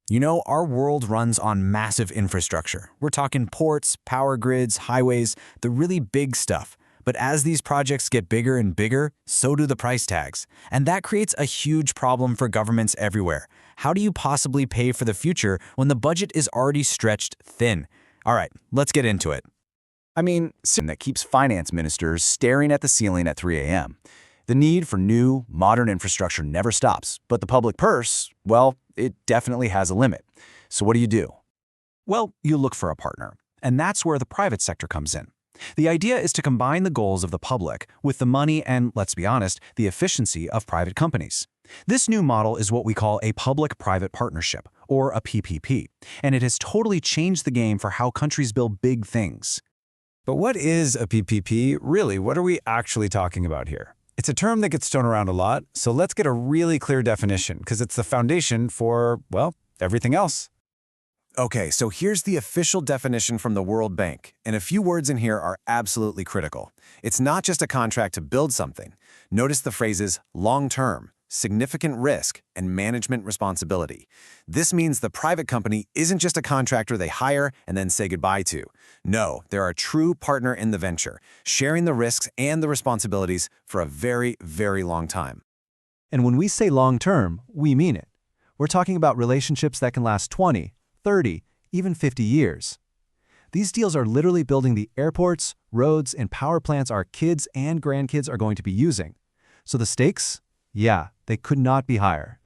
You know, our world runs on massive infrastructure. We're talking ports, power grids, highways, the really big stuff. But as these projects get bigger and bigger, so do the price tags. And that creates a huge problem for governments everywhere. How do you possibly pay for the future when the budget is already stretched thin? All right, let's get into it. That keeps finance ministers staring at the ceiling at 3 a.m. The need for new, modern infrastructure never stops, but the public purse, well, it definitely has a limit. So what do? Well, you look for a partner, and that's where the private sector comes in. The idea is to combine the goals of the public with the money and, let's be honest, the efficiency of private companies. This new model is what we call a public-private partnership, or a PPP, and it has totally changed the game for how countries build big things. But what is a PPP? Really, what are we actually talking about here? It's a term that gets thrown around a lot, so let's get a really clear definition, because it's the foundation for, well, everything else. Okay, so here's the official definition from the World Bank, and a few words in here are absolutely critical. It's not just a contract to build something. Notice the phrases long-term, significant risk, and management responsibility. This means the private company isn't just a contractor they hire and then say goodbye to. No, they're a true partner in the venture, sharing the risks and the responsibilities for a very, very long time. And when we say long-term, we mean it. We're talking about relationships that can last 20, 30, even 50 years. These deals are literally building the airports, roads, and power plants our kids and grandkids are going to be using. So the stakes? Yeah, they could not be higher.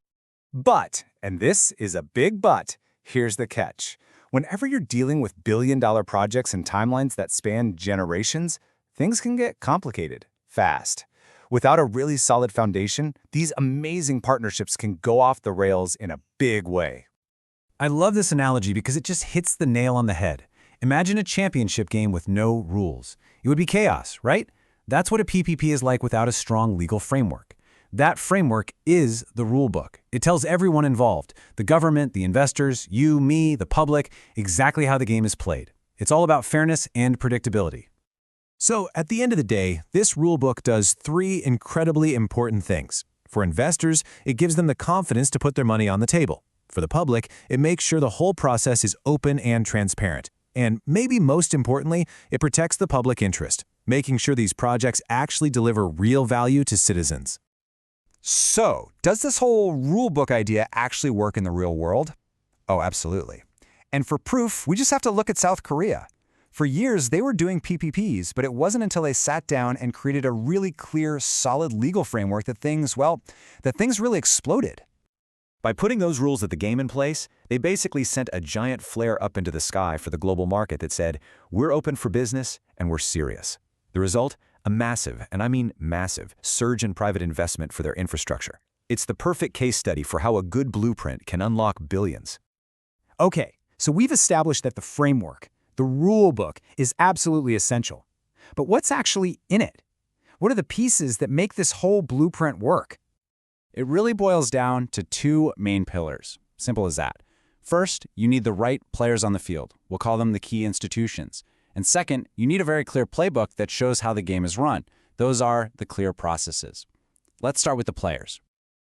But, and this is a big but, here's the catch. Whenever you're dealing with billion-dollar projects and timelines that span generations, things can get complicated fast. Without a really solid foundation, these amazing partnerships can go off the rails in a big way. I love this analogy because it just hits the nail on the head. Imagine a championship game with no rules. It would be chaos, right? That's what a PPP is like without a strong legal framework. That framework is the rule book. It tells everyone involved, the government, the investors, you, me, the public, exactly how the game is played. It's all about fairness and predictability. So, at the end of the day, this rule book does three incredibly important things. For investors, it gives them the confidence to put their money on the table. For the public, it makes sure the whole process is open and transparent. And maybe most importantly, it protects the public interest, making sure these projects actually deliver real value to citizens. So, does this whole rulebook idea actually work in the real world? Oh, absolutely. And for proof, we just have to look at South Korea. For years, they were doing PPPs, but it wasn't until they sat down and created a really clear, solid legal framework that things really exploded. By putting those rules of the game in place, they basically sent a giant flare up into the sky for the global market that said, we're open for business and we're serious. The result? A massive, and I mean massive, surge in private investment for their infrastructure. It's the perfect case study for how a good blueprint can unlock billions. Okay, so we've established that the framework, the rule book, is absolutely essential. But what's actually in it? What are the pieces that make this whole blueprint work? It really boils down to two main pillars. Simple as that. First, you need the right players on the field. We'll call them the key institutions. And second, you need a very clear playbook that shows how the game is run. Those are the clear processes. Let's start with the players.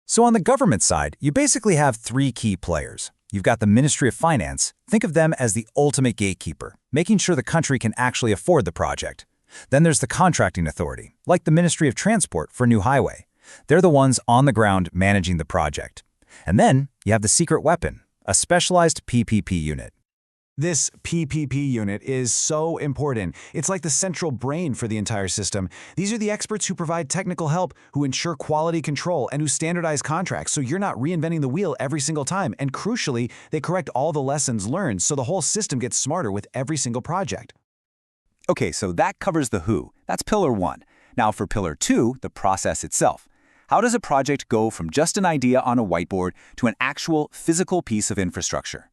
So on the government side, you basically have three key players. You've got the Ministry of Finance. Think of them as the ultimate gatekeeper, making sure the country can actually afford the project. Then there's the contracting authority, like the Ministry of Transport for a new highway. They're the ones on the ground managing the project. And then you have the secret weapon, a specialized PPP unit. This PPP unit is so important. It's like the central brain for the entire system. These are the experts who provide technical help, who ensure quality control, and who standardize contracts so you're not reinventing the wheel every single time. And crucially, they correct all the lessons learned so the whole system gets smarter with every single project. Okay, so that covers the who. That's pillar one. Now for pillar two, the process itself. How does a project go from just an idea on a whiteboard to an actual physical piece of infrastructure?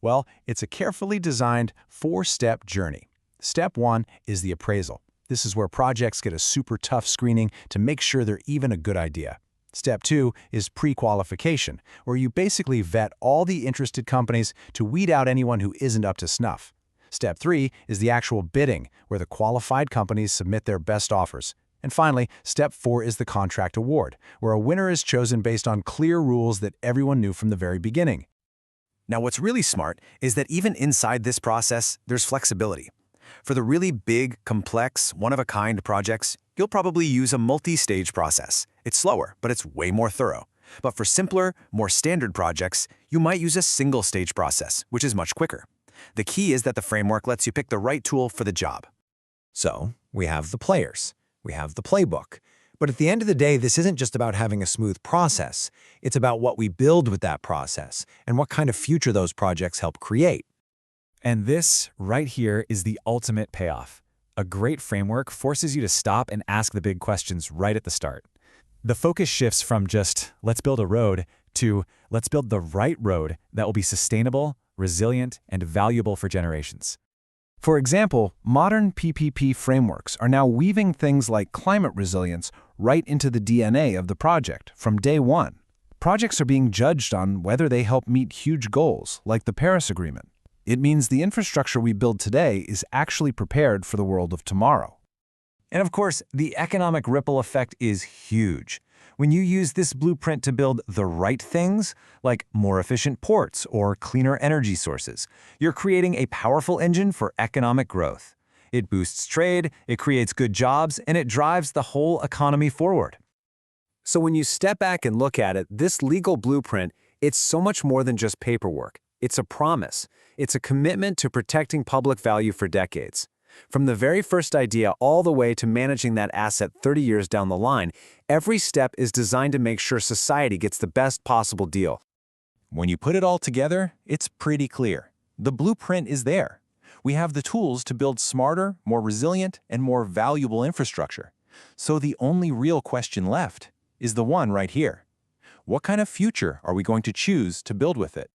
Well, it's a carefully designed four-step journey. Step one is the appraisal. This is where projects get a super tough screening to make sure they're even a good idea. Step two is pre-qualification, where you basically vet all the interested companies to weed out anyone who isn't up to snuff. Step three is the actual bidding, where the qualified companies submit their best offers. And finally, step four is the contract award, where a winner is chosen based on clear rules that everyone knew from the very beginning. Now, what's really smart is that even inside this process, there's flexibility. For the really big, complex, one-of-a-kind projects, you'll probably use a multi-stage process. It's slower, but it's way more thorough. But for simpler, more standard projects, you might use a single-stage process, which is much quicker. The key is that the framework lets you pick the right tool for the job. So, we have the players. We have the playbook. But at the end of the day, this isn't just about having a smooth process. It's about what we build with that process and what kind of future those projects help create. And this, right here, is the ultimate payoff. A great framework forces you to stop and ask the big questions right at the start. The focus shifts from just, let's build a road, to, let's build the right road that will be sustainable, resilient, and valuable for generations. For example, modern PPP frameworks are now weaving things like climate resilience right into the DNA of the project from day one. Projects are being judged on whether they help meet huge goals, like the Paris Agreement. It means the infrastructure we build today is actually prepared for the world of tomorrow. And of course, the economic ripple effect is huge. When you use this blueprint to build the right things, like more efficient ports or cleaner energy sources, you're creating a powerful engine for economic growth. It boosts trade, it creates good jobs, and it drives the whole economy forward. So when you step back and look at it, this legal blueprint, it's so much more than just paperwork. It's a promise. It's a commitment to protecting public value for decades. From the very first idea all the way to managing that asset 30 years down the line, every step is designed to make sure society gets the best possible deal. When you put it all together, it's pretty clear. The blueprint is there. We have the tools to build smarter, more resilient, and more valuable infrastructure. So the only real question left is the one right here. What kind of future are we going to choose to build with it?